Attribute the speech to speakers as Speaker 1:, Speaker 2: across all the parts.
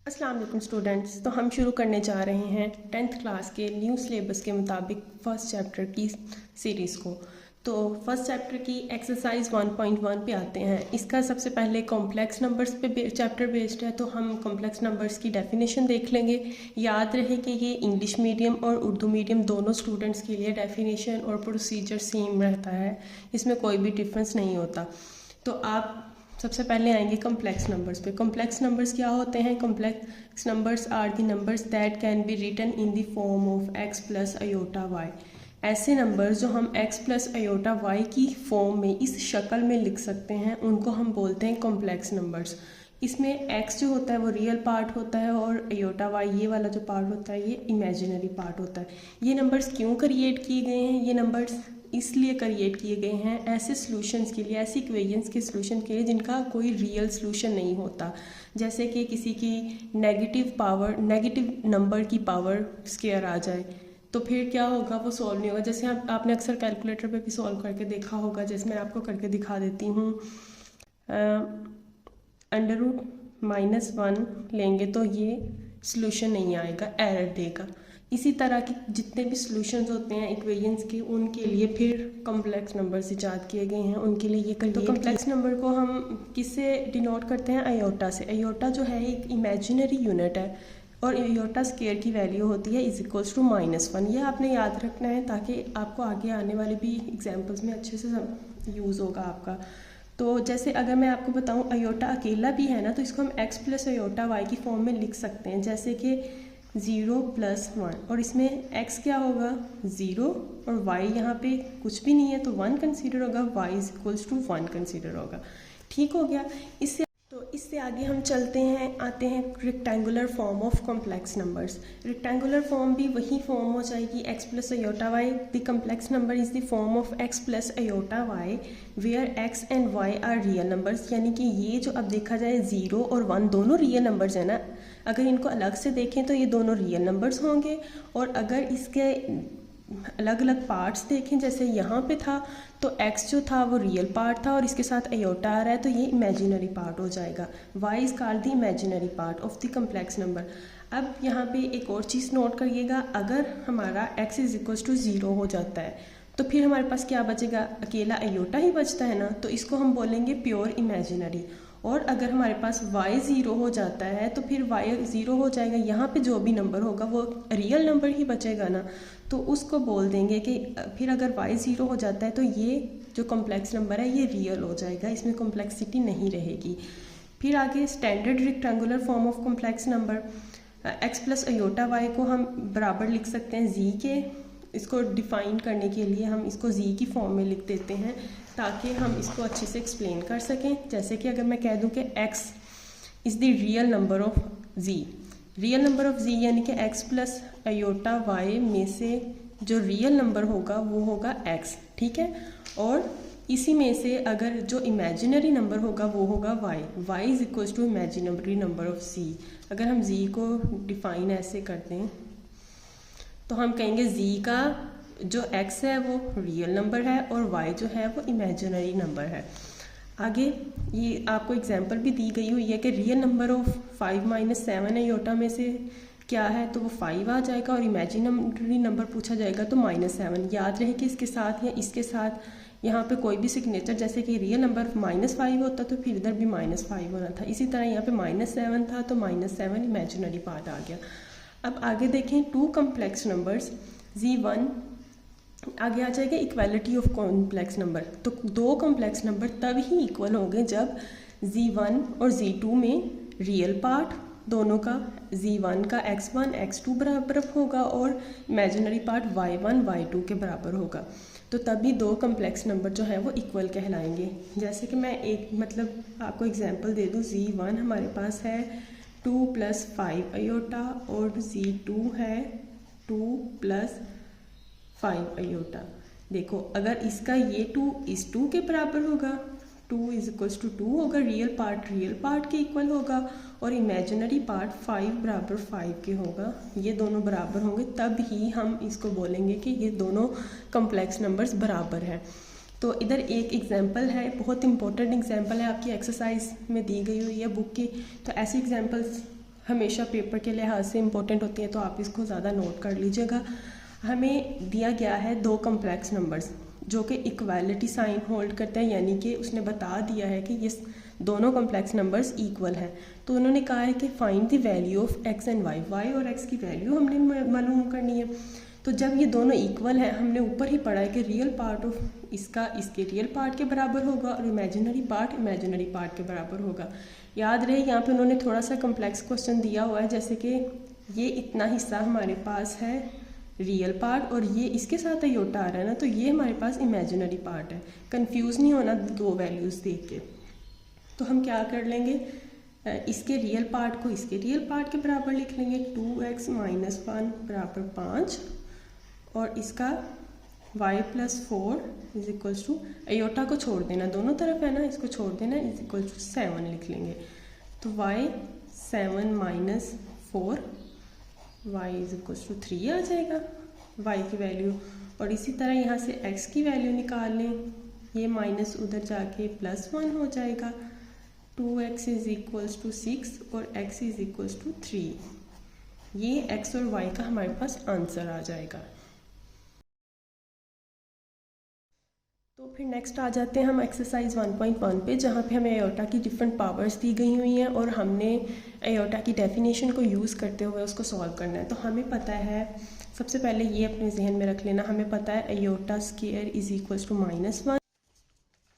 Speaker 1: अस्सलाम वालेकुम स्टूडेंट्स। तो हम शुरू करने जा रहे हैं 10th क्लास के न्यू सिलेबस के मुताबिक फर्स्ट चैप्टर की सीरीज़ को। तो फर्स्ट चैप्टर की एक्सरसाइज 1.1 पे आते हैं। इसका सबसे पहले कॉम्प्लेक्स नंबर्स पे चैप्टर बेस्ड है, तो हम कॉम्प्लेक्स नंबर्स की डेफिनेशन देख लेंगे। याद रहे कि ये इंग्लिश मीडियम और उर्दू मीडियम दोनों स्टूडेंट्स के लिए डेफिनेशन और प्रोसीजर सेम रहता है, इसमें कोई भी डिफरेंस नहीं होता। तो आप सबसे पहले आएंगे कॉम्प्लेक्स नंबर्स पे। कॉम्प्लेक्स नंबर्स क्या होते हैं? Complex numbers are the numbers that can be written in the form of x plus iota y। ऐसे नंबर्स जो हम x प्लस अयोटा y की फॉर्म में इस शक्ल में लिख सकते हैं उनको हम बोलते हैं कॉम्प्लेक्स नंबर्स। इसमें x जो होता है वो रियल पार्ट होता है और अयोटा y ये वाला जो पार्ट होता है ये इमेजिनरी पार्ट होता है। ये नंबर्स क्यों क्रिएट किए गए हैं? ये नंबर्स इसलिए क्रिएट किए गए हैं ऐसे सॉल्यूशंस के लिए, ऐसी इक्वेशंस के सॉल्यूशन के लिए जिनका कोई रियल सॉल्यूशन नहीं होता। जैसे कि किसी की नेगेटिव नंबर की पावर स्क्वायर आ जाए तो फिर क्या होगा, वो सॉल्व नहीं होगा। जैसे आपने अक्सर कैलकुलेटर पे भी सॉल्व करके देखा होगा, जैसे मैं आपको करके दिखा देती हूँ। √-1 लेंगे तो ये सॉल्यूशन नहीं आएगा, एरर देगा। इसी तरह के जितने भी सॉल्यूशंस होते हैं इक्वेशंस के, उनके लिए फिर कॉम्प्लेक्स नंबर्स इजाद किए गए हैं, उनके लिए ये तो कॉम्प्लेक्स नंबर को हम किससे डिनोट करते हैं? अयोटा से। अयोटा जो है एक इमेजिनरी यूनिट है और अयोटा स्क्वायर की वैल्यू होती है =−1। ये आपने याद रखना है ताकि आपको आगे आने वाले भी एग्जाम्पल्स में अच्छे से यूज़ होगा आपका। तो जैसे अगर मैं आपको बताऊं अयोटा अकेला भी है ना, तो इसको हम x प्लस अयोटा y की फॉर्म में लिख सकते हैं, जैसे कि 0+1। और इसमें x क्या होगा? 0 और y यहाँ पे कुछ भी नहीं है तो 1 कंसीडर होगा, y = 1 कंसीडर होगा। ठीक हो गया। इससे आगे हम चलते हैं, आते हैं rectangular form of complex numbers. Rectangular form भी वही फॉर्म हो जाएगी x plus iota y। The complex number is the form of x plus iota y where x and y are real numbers. यानी कि ये जो अब देखा जाए 0 और 1 दोनों रियल नंबर्स हैं ना, अगर इनको अलग से देखें तो ये दोनों रियल नंबर्स होंगे। और अगर इसके अलग अलग पार्ट्स देखें, जैसे यहाँ पे था तो x जो था वो रियल पार्ट था और इसके साथ अयोटा आ रहा है तो ये इमेजिनरी पार्ट हो जाएगा। y is called the imaginary part of the complex number. अब यहाँ पे एक और चीज़ नोट करिएगा, अगर हमारा x = 0 हो जाता है तो फिर हमारे पास क्या बचेगा? अकेला अयोटा ही बचता है ना, तो इसको हम बोलेंगे प्योर इमेजिनरी। और अगर हमारे पास y 0 हो जाता है तो फिर y 0 हो जाएगा, यहाँ पे जो भी नंबर होगा वो रियल नंबर ही बचेगा ना, तो उसको बोल देंगे कि फिर अगर y 0 हो जाता है तो ये जो कॉम्प्लेक्स नंबर है ये रियल हो जाएगा, इसमें कॉम्प्लेक्सिटी नहीं रहेगी। फिर आगे standard rectangular form of complex number x plus iota y को हम बराबर लिख सकते हैं z के। इसको डिफ़ाइन करने के लिए हम इसको z की फॉर्म में लिख देते हैं ताकि हम इसको अच्छे से एक्सप्लेन कर सकें। जैसे कि अगर मैं कह दूं कि x is the real number of z, real number of z यानी कि x प्लस अयोटा y में से जो रियल नंबर होगा वो होगा x, ठीक है। और इसी में से अगर जो इमेजिनरी नंबर होगा वो होगा y = imaginary number of z। अगर हम z को डिफ़ाइन ऐसे करते हैं तो हम कहेंगे z का जो x है वो रियल नंबर है और y जो है वो इमेजिनरी नंबर है। आगे ये आपको एग्जांपल भी दी गई हुई है कि रियल नंबर ऑफ 5 - 7 अयोटा में से क्या है, तो वो 5 आ जाएगा और इमेजिनरी नंबर पूछा जाएगा तो -7। याद रहे कि इसके साथ या इसके साथ यहाँ पे कोई भी सिग्नेचर, जैसे कि रियल नंबर -5 होता तो फिर इधर भी -5 होना था, इसी तरह यहाँ पे -7 था तो -7 इमेजिनरी पार्ट आ गया। अब आगे देखें टू कॉम्प्लेक्स नंबर्स z1, आगे आ जाएगा इक्वालिटी ऑफ कॉम्प्लेक्स नंबर। तो दो कॉम्प्लेक्स नंबर तब ही इक्वल होंगे जब z1 और z2 में रियल पार्ट दोनों का, z1 का x1 x2 बराबर होगा और इमेजिनरी पार्ट y1 y2 के बराबर होगा, तो तभी दो कॉम्प्लेक्स नंबर जो है वो इक्वल कहलाएंगे। जैसे कि मैं एक आपको एग्जांपल दे दूँ, z1 हमारे पास है 2 + 5 अयोटा और z2 है 2 + 5 अयोटा। देखो अगर इसका ये 2 इस 2 के बराबर होगा, 2 = 2 होगा, रियल पार्ट के इक्वल होगा और इमेजिनरी पार्ट 5 = 5 के होगा, ये दोनों बराबर होंगे तब ही हम इसको बोलेंगे कि ये दोनों कॉम्प्लेक्स नंबर्स बराबर हैं। तो इधर एक एग्जांपल है, बहुत इंपॉर्टेंट एग्जांपल है, आपकी एक्सरसाइज में दी गई हुई है बुक की। तो ऐसी एग्जांपल्स हमेशा पेपर के लिहाज से इम्पोर्टेंट होती है, तो आप इसको ज़्यादा नोट कर लीजिएगा। हमें दिया गया है दो कम्प्लेक्स नंबर्स जो कि इक्वालिटी साइन होल्ड करते हैं, यानी कि उसने बता दिया है कि ये दोनों कम्प्लेक्स नंबर्स इक्वल हैं। तो उन्होंने कहा है कि find the value of x and y, y और एक्स की वैल्यू हमने मालूम करनी है। तो जब ये दोनों इक्वल हैं, हमने ऊपर ही पढ़ा है कि रियल पार्ट ऑफ इसका इसके रियल पार्ट के बराबर होगा और इमेजिनरी पार्ट के बराबर होगा। याद रहे यहाँ पे उन्होंने थोड़ा सा कम्प्लेक्स क्वेश्चन दिया हुआ है, जैसे कि ये इतना हिस्सा हमारे पास है रियल पार्ट और ये इसके साथ आयोटा आ रहा है ना, तो ये हमारे पास इमेजिनरी पार्ट है। कंफ्यूज नहीं होना दो वैल्यूज़ देख के। तो हम क्या कर लेंगे, इसके रियल पार्ट को इसके रियल पार्ट के बराबर लिख लेंगे, 2x - 1 बराबर 5, और इसका y + 4 = अयोटा को छोड़ देना, दोनों तरफ है ना, इसको छोड़ देना, = 7 लिख लेंगे। तो y 7 - 4 y = 3 आ जाएगा y की वैल्यू। और इसी तरह यहाँ से x की वैल्यू निकाल लें, ये माइनस उधर जाके +1 हो जाएगा। 2x = 6 और x = 3। ये x और y का हमारे पास आंसर आ जाएगा। तो फिर नेक्स्ट आ जाते हैं हम एक्सरसाइज 1.1 पे, जहाँ पे हमें आयोटा की डिफरेंट पावर्स दी गई हुई हैं और हमने आयोटा की डेफिनेशन को यूज़ करते हुए उसको सॉल्व करना है। तो हमें पता है, सबसे पहले ये अपने जहन में रख लेना, हमें पता है आयोटा स्क्वायर = -1।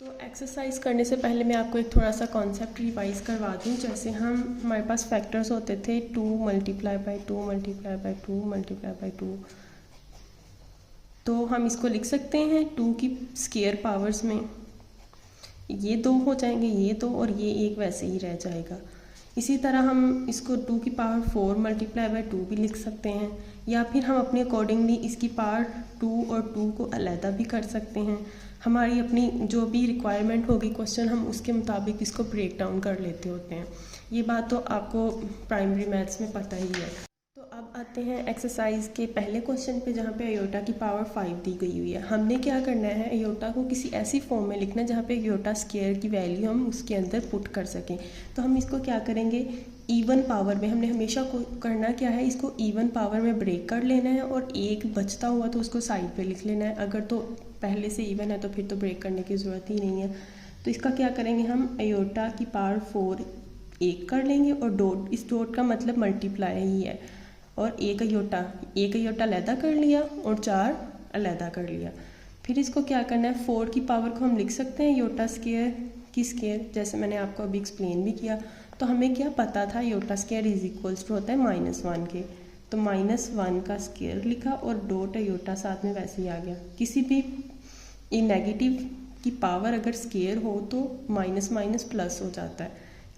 Speaker 1: तो एक्सरसाइज करने से पहले मैं आपको एक थोड़ा सा कॉन्सेप्ट रिवाइज करवा दूँ। जैसे हमारे पास फैक्टर्स होते थे 2 × 2 × 2 × 2, तो हम इसको लिख सकते हैं 2 की स्क्वायर पावर्स में, ये 2 हो जाएंगे, ये 2 और ये 1 वैसे ही रह जाएगा। इसी तरह हम इसको 2 की पावर 4 × 2 भी लिख सकते हैं, या फिर हम अपने अकॉर्डिंगली इसकी पावर 2 और 2 को अलहदा भी कर सकते हैं। हमारी अपनी जो भी रिक्वायरमेंट होगी क्वेश्चन, हम उसके मुताबिक इसको ब्रेक डाउन कर लेते होते हैं। ये बात तो आपको प्राइमरी मैथ्स में पता ही है। तो अब आते हैं एक्सरसाइज के पहले क्वेश्चन पे, जहाँ पे आयोटा की पावर 5 दी गई हुई है। हमने क्या करना है, आयोटा को किसी ऐसी फॉर्म में लिखना है जहाँ पे आयोटा स्क्वायर की वैल्यू हम उसके अंदर पुट कर सकें। तो हम इसको क्या करेंगे, इवन पावर में, हमने हमेशा को करना क्या है, इसको इवन पावर में ब्रेक कर लेना है और एक बचता हुआ तो उसको साइड पे लिख लेना है। अगर तो पहले से इवन है तो फिर तो ब्रेक करने की ज़रूरत ही नहीं है। तो इसका क्या करेंगे, हम आयोटा की पावर 4 1 कर लेंगे और डॉट, इस डॉट का मतलब मल्टीप्लाई ही है, और एक अयोटा अलहदा कर लिया और 4 अलहदा कर लिया। फिर इसको क्या करना है, 4 की पावर को हम लिख सकते हैं आयोटा स्क्वायर की स्क्वायर, जैसे मैंने आपको अभी एक्सप्लेन भी किया। तो हमें क्या पता था, आयोटा स्क्वायर = होता है -1 के, तो -1 का स्क्वायर लिखा और डॉट आयोटा साथ में वैसे ही आ गया। किसी भी नेगेटिव की पावर अगर स्क्वायर हो तो माइनस माइनस प्लस हो जाता है,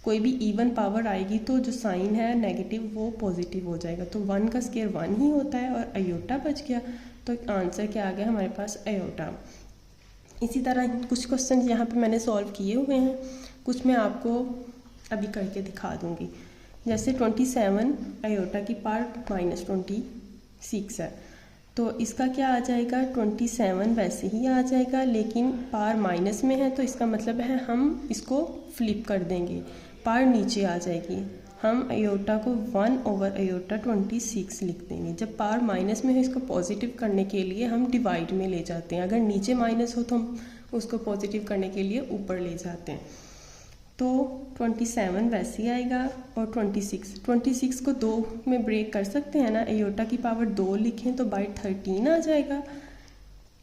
Speaker 1: कोई भी इवन पावर आएगी तो जो साइन है नेगेटिव वो पॉजिटिव हो जाएगा। तो 1 का स्क्वायर 1 ही होता है और आयोटा बच गया, तो आंसर क्या आ गया हमारे पास, आयोटा। इसी तरह कुछ क्वेश्चन यहाँ पे मैंने सॉल्व किए हुए हैं, कुछ मैं आपको अभी करके दिखा दूँगी। जैसे 27 आयोटा की पावर -26 है, तो इसका क्या आ जाएगा, 27 वैसे ही आ जाएगा, लेकिन पावर माइनस में है तो इसका मतलब है हम इसको फ्लिप कर देंगे, पावर नीचे आ जाएगी। हम आयोटा को 1/26 लिख देंगे। जब पावर माइनस में है इसको पॉजिटिव करने के लिए हम डिवाइड में ले जाते हैं, अगर नीचे माइनस हो तो हम उसको पॉजिटिव करने के लिए ऊपर ले जाते हैं। तो 27 वैसे ही आएगा और 26 को 2 में ब्रेक कर सकते हैं ना, आयोटा की पावर 2 लिखें तो बाई 13 आ जाएगा।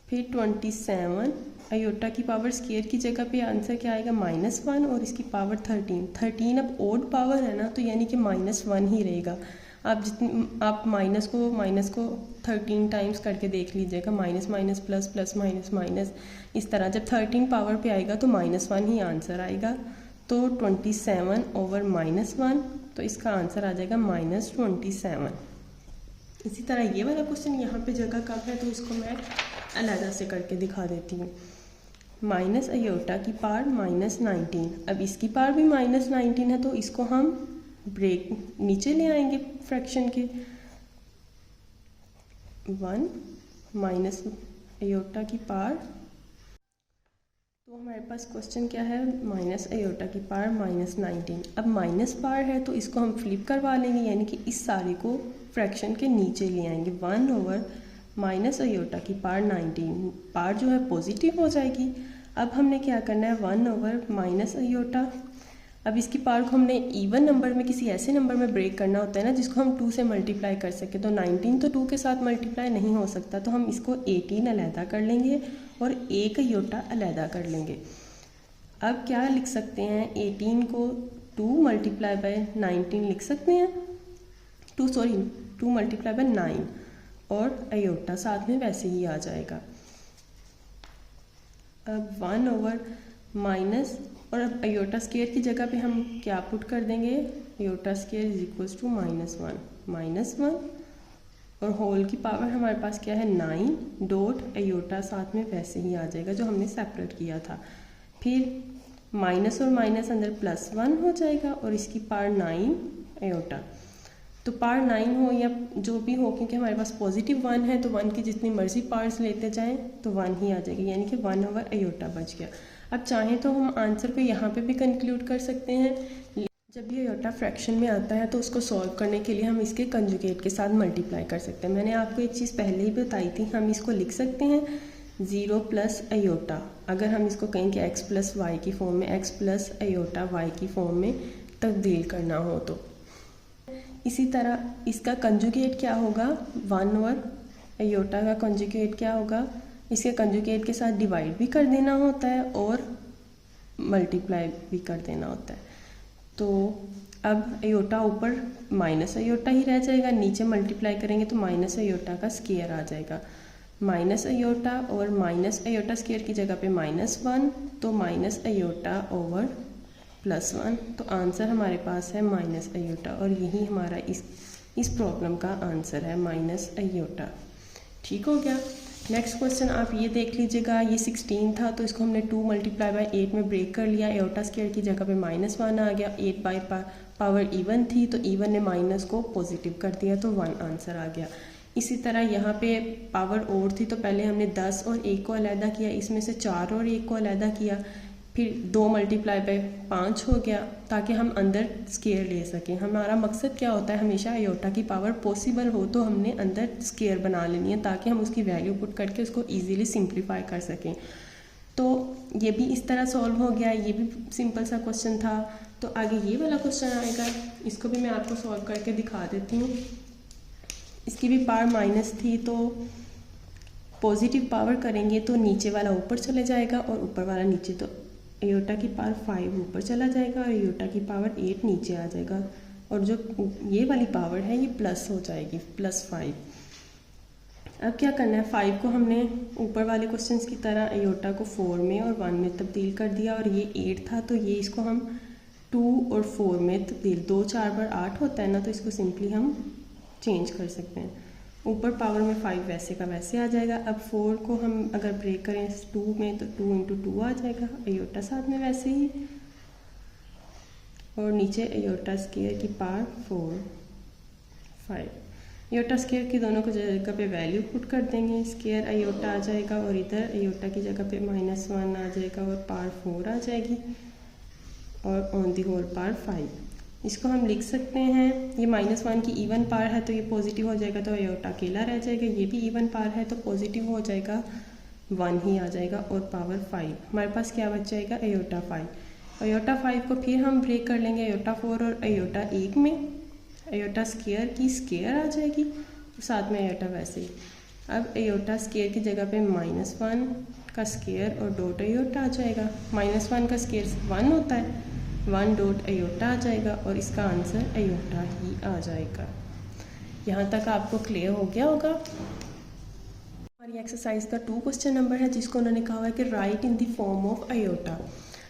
Speaker 1: फिर 27 आयोटा की पावर स्क्वायर की जगह पे आंसर क्या आएगा, -1 और इसकी पावर 13 अब ओड पावर है ना, तो यानी कि -1 ही रहेगा। आप माइनस को 13 टाइम्स करके देख लीजिएगा, minus minus plus plus minus minus, इस तरह जब 13 पावर पे आएगा तो -1 ही आंसर आएगा। तो 27/-1, तो इसका आंसर आ जाएगा -27। इसी तरह ये वाला क्वेश्चन यहाँ पे जगह कम है तो इसको मैं अलहदा से करके दिखा देती हूँ। माइनस आयोटा की पावर -19, अब इसकी पावर भी -19 है तो इसको हम ब्रेक नीचे ले आएंगे फ्रैक्शन के, 1 माइनस आयोटा की पावर, तो हमारे पास क्वेश्चन क्या है, माइनस अयोटा की पावर -19। अब माइनस पावर है तो इसको हम फ्लिप करवा लेंगे, यानी कि इस सारे को फ्रैक्शन के नीचे ले आएंगे। 1 ओवर माइनस अयोटा की पावर 19, पावर जो है पॉजिटिव हो जाएगी। अब हमने क्या करना है, 1 ओवर माइनस अयोटा, अब इसकी पावर को हमने इवन नंबर में किसी ऐसे नंबर में ब्रेक करना होता है ना जिसको हम 2 से मल्टीप्लाई कर सकें। तो 19 तो 2 के साथ मल्टीप्लाई नहीं हो सकता, तो हम इसको 18 अलहदा कर लेंगे और 1 अयोटा अलहदा कर लेंगे। अब क्या लिख सकते हैं, 18 को 2 मल्टीप्लाई बाय 19 लिख सकते हैं, 2 मल्टीप्लाई बाय 9 और अयोटा साथ में वैसे ही आ जाएगा। अब 1 ओवर माइनस, और अब अयोटा स्केयर की जगह पे हम क्या पुट कर देंगे, iota square is equals to -1 और होल की पावर हमारे पास क्या है 9 डॉट अयोटा साथ में वैसे ही आ जाएगा जो हमने सेपरेट किया था। फिर माइनस और माइनस अंदर +1 हो जाएगा और इसकी पावर 9 अयोटा। तो पावर 9 हो या जो भी हो, क्योंकि हमारे पास पॉजिटिव 1 है तो 1 की जितनी मर्जी पावर्स लेते जाएं तो 1 ही आ जाएगी, यानी कि 1 ओवर अयोटा बच गया। अब चाहें तो हम आंसर को यहाँ पे भी कंक्लूड कर सकते हैं। जब भी अयोटा फ्रैक्शन में आता है तो उसको सॉल्व करने के लिए हम इसके कंजुगेट के साथ मल्टीप्लाई कर सकते हैं। मैंने आपको एक चीज़ पहले ही बताई थी, हम इसको लिख सकते हैं 0 प्लस अयोटा। अगर हम इसको कहें कि x प्लस वाई की फॉर्म में, x प्लस अयोटा वाई की फॉर्म में तब्दील करना हो तो। इसी तरह इसका कंजुगेट क्या होगा, 1 ओवर अयोटा का कंजुगेट क्या होगा, इसके कंजुगेट के साथ डिवाइड भी कर देना होता है और मल्टीप्लाई भी कर देना होता है। तो अब अयोटा ऊपर माइनस अयोटा ही रह जाएगा, नीचे मल्टीप्लाई करेंगे तो माइनस अयोटा का स्केयर आ जाएगा। माइनस अयोटा और माइनस अयोटा स्केयर की जगह पे -1, तो माइनस अयोटा ओवर +1, तो आंसर हमारे पास है माइनस अयोटा और यही हमारा इस प्रॉब्लम का आंसर है माइनस अयोटा। ठीक हो गया। नेक्स्ट क्वेश्चन आप ये देख लीजिएगा, ये 16 था तो इसको हमने 2 मल्टीप्लाई बाय 8 में ब्रेक कर लिया, अयोटा स्केयर की जगह पे -1 आ गया, 8 बाय पावर इवन थी तो इवन ने माइनस को पॉजिटिव कर दिया तो 1 आंसर आ गया। इसी तरह यहाँ पे पावर और थी तो पहले हमने 10 और 1 को अलहदा किया, इसमें से 4 और 1 को अलहदा किया, फिर 2 मल्टीप्लाई बाय 5 हो गया ताकि हम अंदर स्केयर ले सकें। हमारा मकसद क्या होता है, हमेशा अयोटा की पावर पॉसिबल हो तो हमने अंदर स्केयर बना लेनी है ताकि हम उसकी वैल्यू पुट करके उसको इजीली सिंप्लीफाई कर सकें। तो ये भी इस तरह सॉल्व हो गया, ये भी सिंपल सा क्वेश्चन था। तो आगे ये वाला क्वेश्चन आएगा, इसको भी मैं आपको सॉल्व करके दिखा देती हूँ। इसकी भी पावर माइनस थी तो पॉजिटिव पावर करेंगे तो नीचे वाला ऊपर चले जाएगा और ऊपर वाला नीचे, तो अयोटा की पावर 5 ऊपर चला जाएगा और अयोटा की पावर 8 नीचे आ जाएगा और जो ये वाली पावर है ये प्लस हो जाएगी, +5। अब क्या करना है, 5 को हमने ऊपर वाले क्वेश्चंस की तरह अयोटा को 4 में और 1 में तब्दील कर दिया और ये 8 था तो ये इसको हम 2 और 4 में तब्दील, 2 4 बार 8 होता है ना, तो इसको सिंपली हम चेंज कर सकते हैं। ऊपर पावर में 5 वैसे का वैसे आ जाएगा। अब 4 को हम अगर ब्रेक करें 2 में तो 2 × 2 आ जाएगा, अयोटा साथ में वैसे ही, और नीचे अयोटा स्केयर की पावर 4 5। अयोटा स्केयर की दोनों को जगह पे वैल्यू पुट कर देंगे, स्केयर अयोटा आ जाएगा और इधर अयोटा की जगह पे -1 आ जाएगा और पावर 4 आ जाएगी और ऑन दी होल पावर 5। इसको हम लिख सकते हैं, ये -1 की इवन पावर है तो ये पॉजिटिव हो जाएगा तो अयोटा अकेला रह जाएगा, ये भी इवन पावर है तो पॉजिटिव हो जाएगा, 1 ही आ जाएगा और पावर 5। हमारे पास क्या बच जाएगा, अयोटा 5। अयोटा 5 को फिर हम ब्रेक कर लेंगे अयोटा 4 और अयोटा 1 में, अयोटा स्केयर की स्केयर आ जाएगी और साथ में अयोटा वैसे ही। अब अयोटा स्केयर की जगह पे -1 का स्केयर और डॉट अयोटा आ जाएगा, -1 का स्केयर 1 होता है, 1 डॉट अयोटा आ जाएगा और इसका आंसर अयोटा ही आ जाएगा। यहाँ तक आपको क्लियर हो गया होगा। हमारी एक्सरसाइज का 2 क्वेश्चन नंबर है जिसको उन्होंने कहा है कि write in the form of iota.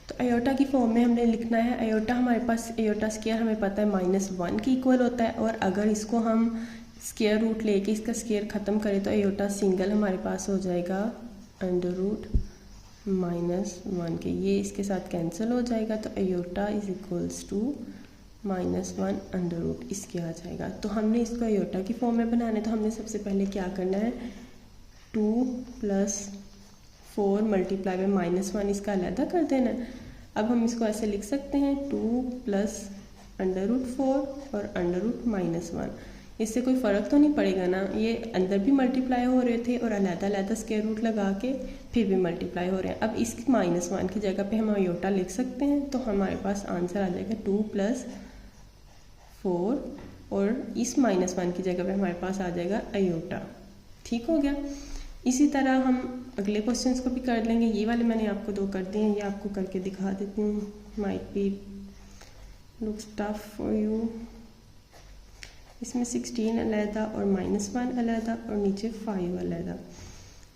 Speaker 1: तो अयोटा की फॉर्म में हमने लिखना है, अयोटा हमारे पास अयोटा स्केयर हमें पता है -1 के इक्वल होता है और अगर इसको हम स्केयर रूट लेके इसका स्केयर ख़त्म करें तो अयोटा सिंगल हमारे पास हो जाएगा √-1 के, ये इसके साथ कैंसिल हो जाएगा तो अयोटा इज इक्वल्स टू -1 इसके आ जाएगा। तो हमने इसको अयोटा की फॉर्म में बनाना है तो हमने सबसे पहले क्या करना है, 2 + 4 मल्टीप्लाई बाय -1 इसका अलहदा कर देना है। अब हम इसको ऐसे लिख सकते हैं 2 प्लस √4 और √-1। इससे कोई फ़र्क तो नहीं पड़ेगा ना, ये अंदर भी मल्टीप्लाई हो रहे थे और अलहदा स्क्वायर रूट लगा के फिर भी मल्टीप्लाई हो रहे हैं। अब इस -1 की जगह पे हम अयोटा लिख सकते हैं, तो हमारे पास आंसर आ जाएगा 2 + 4 और इस -1 की जगह पे हमारे पास आ जाएगा अयोटा। ठीक हो गया। इसी तरह हम अगले क्वेश्चंस को भी कर लेंगे। ये वाले मैंने आपको 2 कर दिए हैं, ये आपको करके दिखा देती हूँ। Might be looks tough for you. इसमें 16 अलहदा और -1 अलहदा और नीचे 5 अलहदा।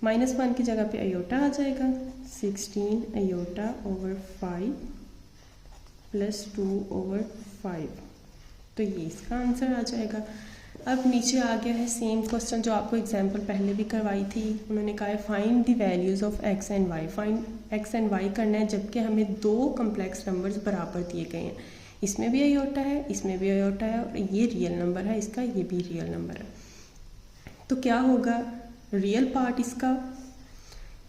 Speaker 1: -1 की जगह पे अयोटा आ जाएगा, 16 अयोटा ओवर 5 + 2/5, तो ये इसका आंसर आ जाएगा। अब नीचे आ गया है सेम क्वेश्चन जो आपको एग्जाम्पल पहले भी करवाई थी। उन्होंने कहा है find the values of x and y। Find x and y करना है जबकि हमें 2 कम्प्लेक्स नंबर्स बराबर दिए गए हैं। इसमें भी अयोटा है, इसमें भी अयोटा है और ये रियल नंबर है इसका, ये भी रियल नंबर है। तो क्या होगा, रियल पार्ट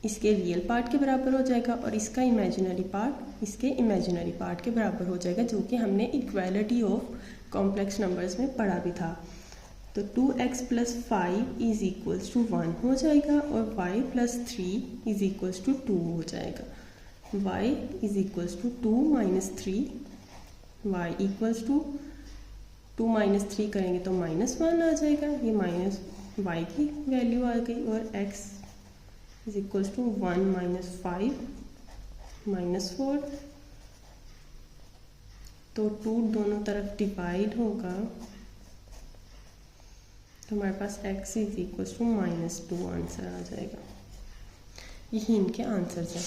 Speaker 1: इसके रियल पार्ट के बराबर हो जाएगा और इसका इमेजिनरी पार्ट इसके इमेजिनरी पार्ट के बराबर हो जाएगा, जो कि हमने इक्वालिटी ऑफ कॉम्प्लेक्स नंबर्स में पढ़ा भी था। तो 2x + 5 = 1 हो जाएगा और y + 3 = 2 हो जाएगा। y = 2 - 3, y = 2 - 3 करेंगे तो -1 आ जाएगा, ये माइनस y की वैल्यू आ गई और x = 1 - 5 - 4, तो 2 दोनों तरफ डिवाइड होगा तो हमारे पास x = -2 आंसर आ जाएगा। यही इनके आंसर्स हैं।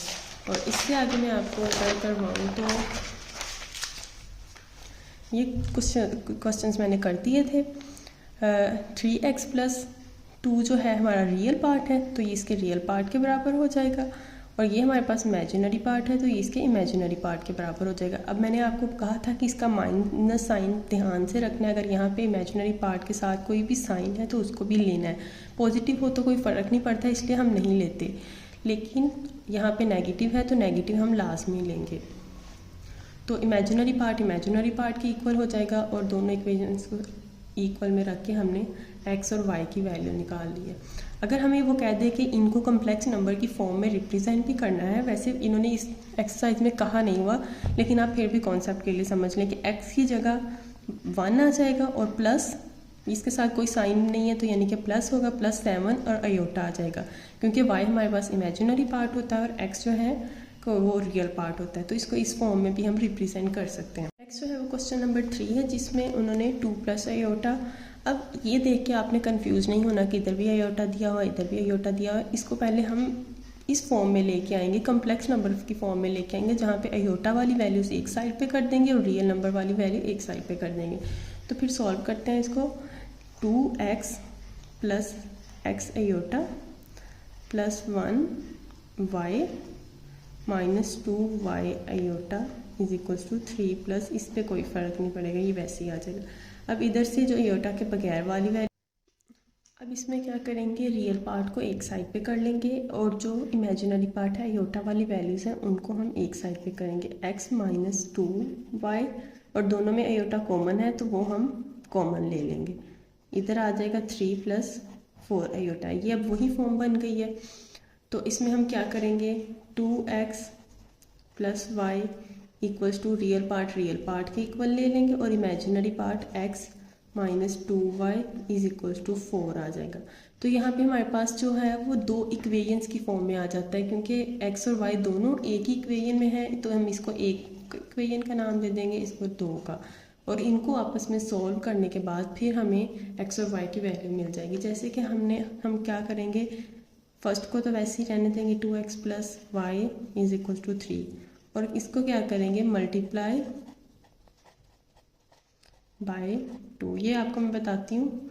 Speaker 1: और इससे आगे मैं आपको अगर करवाऊँ तो ये क्वेश्चंस मैंने कर दिए थे। 3x + 2 जो है हमारा रियल पार्ट है, तो ये इसके रियल पार्ट के बराबर हो जाएगा और ये हमारे पास इमेजिनरी पार्ट है, तो ये इसके इमेजिनरी पार्ट के बराबर हो जाएगा। अब मैंने आपको कहा था कि इसका माइनस साइन ध्यान से रखना है। अगर यहाँ पे इमेजिनरी पार्ट के साथ कोई भी साइन है तो उसको भी लेना है। पॉजिटिव हो तो कोई फ़र्क नहीं पड़ता, इसलिए हम नहीं लेते, लेकिन यहाँ पे नेगेटिव है तो नेगेटिव हम लाजमी लेंगे। तो इमेजिनरी पार्ट के इक्वल हो जाएगा और दोनों इक्वेशंस को इक्वल में रख के हमने x और y की वैल्यू निकाल ली है। अगर हमें वो कह दे कि इनको कम्प्लेक्स नंबर की फॉर्म में रिप्रेजेंट भी करना है, वैसे इन्होंने इस एक्सरसाइज में कहा नहीं हुआ, लेकिन आप फिर भी कॉन्सेप्ट के लिए समझ लें कि x की जगह 1 आ जाएगा और प्लस इसके साथ कोई साइन नहीं है तो यानी कि प्लस होगा, +7 और अयोटा आ जाएगा, क्योंकि y हमारे पास इमेजिनरी पार्ट होता है और x जो है वो रियल पार्ट होता है, तो इसको इस फॉर्म में भी हम रिप्रेजेंट कर सकते हैं। नेक्स्ट जो है वो क्वेश्चन नंबर 3 है, जिसमें उन्होंने 2 + अयोटा। अब ये देख के आपने कंफ्यूज नहीं होना कि इधर भी अयोटा दिया हुआ इधर भी अयोटा दिया हुआ। इसको पहले हम इस फॉर्म में लेके आएंगे, कम्प्लेक्स नंबर की फॉर्म में लेके आएंगे, जहाँ पे अयोटा वाली वैल्यूज एक साइड पे कर देंगे और रियल नंबर वाली वैल्यू एक साइड पे कर देंगे। तो फिर सॉल्व करते हैं इसको। 2x + x iota +1 y -2y iota = 3 plus, इस पर कोई फ़र्क नहीं पड़ेगा, ये वैसे ही आ जाएगा। अब इधर से जो अयोटा के बगैर वाली वैल्यू, अब इसमें क्या करेंगे, रियल पार्ट को एक साइड पे कर लेंगे और जो इमेजिनरी पार्ट है अयोटा वाली वैल्यूज़ हैं उनको हम एक साइड पे करेंगे। x - 2y और दोनों में अयोटा कॉमन है तो वो हम कॉमन ले लेंगे। इधर आ जाएगा 3 + 4 अयोटा। ये अब वही फॉर्म बन गई है। तो इसमें हम क्या करेंगे, 2x + y = रियल पार्ट के इक्वल ले लेंगे और इमेजिनरी पार्ट x - 2y = 4 आ जाएगा। तो यहाँ पे हमारे पास जो है वो 2 इक्वेशंस की फॉर्म में आ जाता है, क्योंकि x और y दोनों एक ही इक्वेशन में है, तो हम इसको एक इक्वेशन का नाम दे देंगे, इसको 2 का, और इनको आपस में सॉल्व करने के बाद फिर हमें x और y की वैल्यू मिल जाएगी। जैसे कि हम क्या करेंगे, फर्स्ट को तो वैसे ही रहने देंगे 2x + y = 3 और इसको क्या करेंगे, मल्टीप्लाई बाय 2। ये आपको मैं बताती हूँ,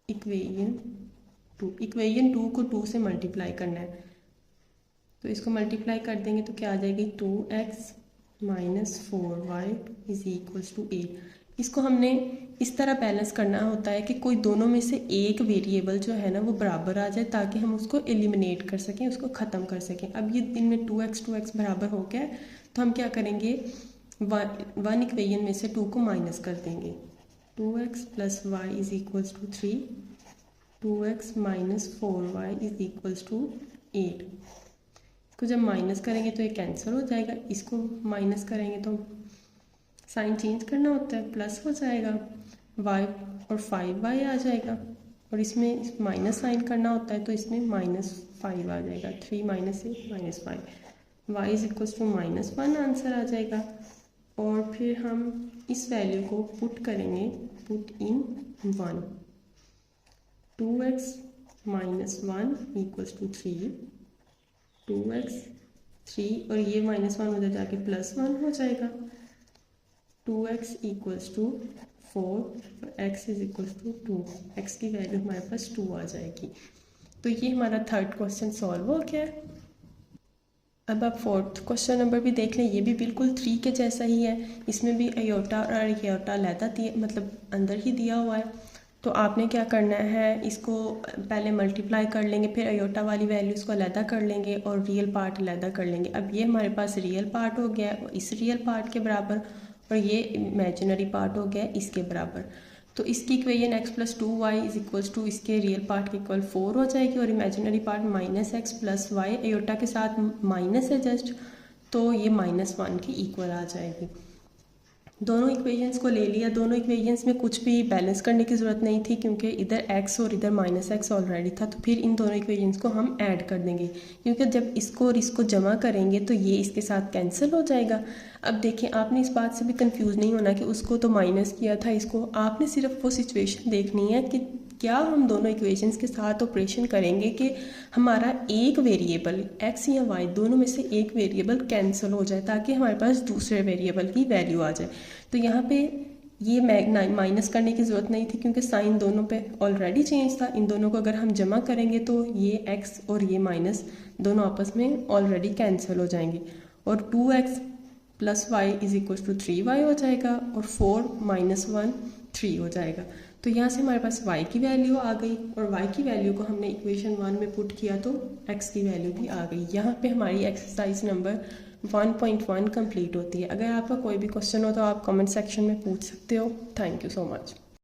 Speaker 1: इक्वेशन 2 को 2 से मल्टीप्लाई करना है, तो इसको मल्टीप्लाई कर देंगे तो क्या आ जाएगी, 2x - 4y = 8। इसको हमने इस तरह बैलेंस करना होता है कि कोई दोनों में से एक वेरिएबल जो है ना वो बराबर आ जाए, ताकि हम उसको एलिमिनेट कर सकें, उसको ख़त्म कर सकें। अब ये इनमें 2x बराबर हो गया, तो हम क्या करेंगे, वन इक्वेशन में से 2 को माइनस कर देंगे। 2x + y = 3, 2x - 4y = 8। इसको जब माइनस करेंगे तो ये कैंसिल हो जाएगा, इसको माइनस करेंगे तो साइन चेंज करना होता है, प्लस हो जाएगा, y और 5y आ जाएगा, और इसमें माइनस साइन करना होता है तो इसमें -5 आ जाएगा, 3 - 8 - 5, y = -1 आंसर आ जाएगा। और फिर हम इस वैल्यू को पुट करेंगे, पुट इन 1, 2x - 1 = 3, 2x 3 और ये -1 उधर जाके +1 हो जाएगा, 2x = 4 और x = 2, x की वैल्यू हमारे पास 2 आ जाएगी। तो ये हमारा थर्ड क्वेश्चन सॉल्व हो गया है। अब आप फोर्थ क्वेश्चन नंबर भी देख लें, ये भी बिल्कुल 3 के जैसा ही है, इसमें भी अयोटा और अयोटा लैदा दिए, मतलब अंदर ही दिया हुआ है। तो आपने क्या करना है, इसको पहले मल्टीप्लाई कर लेंगे, फिर अयोटा वाली वैल्यूज़ को अलहदा कर लेंगे और रियल पार्ट अलहदा कर लेंगे। अब ये हमारे पास रियल पार्ट हो गया है इस रियल पार्ट के बराबर, और ये इमेजिनरी पार्ट हो गया इसके बराबर। तो इसकी इक्वेशन x + 2y = इसके रियल पार्ट के इक्वल 4 हो जाएगी, और imaginary part -x + y, iota के साथ माइनस है जस्ट, तो ये -1 की इक्वल आ जाएगी। दोनों इक्वेशंस को ले लिया, दोनों इक्वेशंस में कुछ भी बैलेंस करने की ज़रूरत नहीं थी, क्योंकि इधर x और इधर -x ऑलरेडी था। तो फिर इन दोनों इक्वेशंस को हम ऐड कर देंगे, क्योंकि जब इसको और इसको जमा करेंगे तो ये इसके साथ कैंसिल हो जाएगा। अब देखिए, आपने इस बात से भी कंफ्यूज नहीं होना कि उसको तो माइनस किया था, इसको आपने सिर्फ वो सिचुएशन देखनी है कि क्या हम दोनों इक्वेशंस के साथ ऑपरेशन करेंगे कि हमारा एक वेरिएबल x या y दोनों में से एक वेरिएबल कैंसिल हो जाए, ताकि हमारे पास दूसरे वेरिएबल की वैल्यू आ जाए। तो यहाँ पे ये माइनस करने की ज़रूरत नहीं थी, क्योंकि साइन दोनों पे ऑलरेडी चेंज था। इन दोनों को अगर हम जमा करेंगे तो ये x और ये माइनस दोनों आपस में ऑलरेडी कैंसिल हो जाएंगे, और 2x + y = 3y हो जाएगा, और 4 - 1 3 हो जाएगा। तो यहाँ से हमारे पास y की वैल्यू आ गई, और y की वैल्यू को हमने इक्वेशन 1 में पुट किया तो x की वैल्यू भी आ गई। यहाँ पे हमारी एक्सरसाइज नंबर 1.1 कंप्लीट होती है। अगर आपका कोई भी क्वेश्चन हो तो आप कमेंट सेक्शन में पूछ सकते हो। Thank you so much.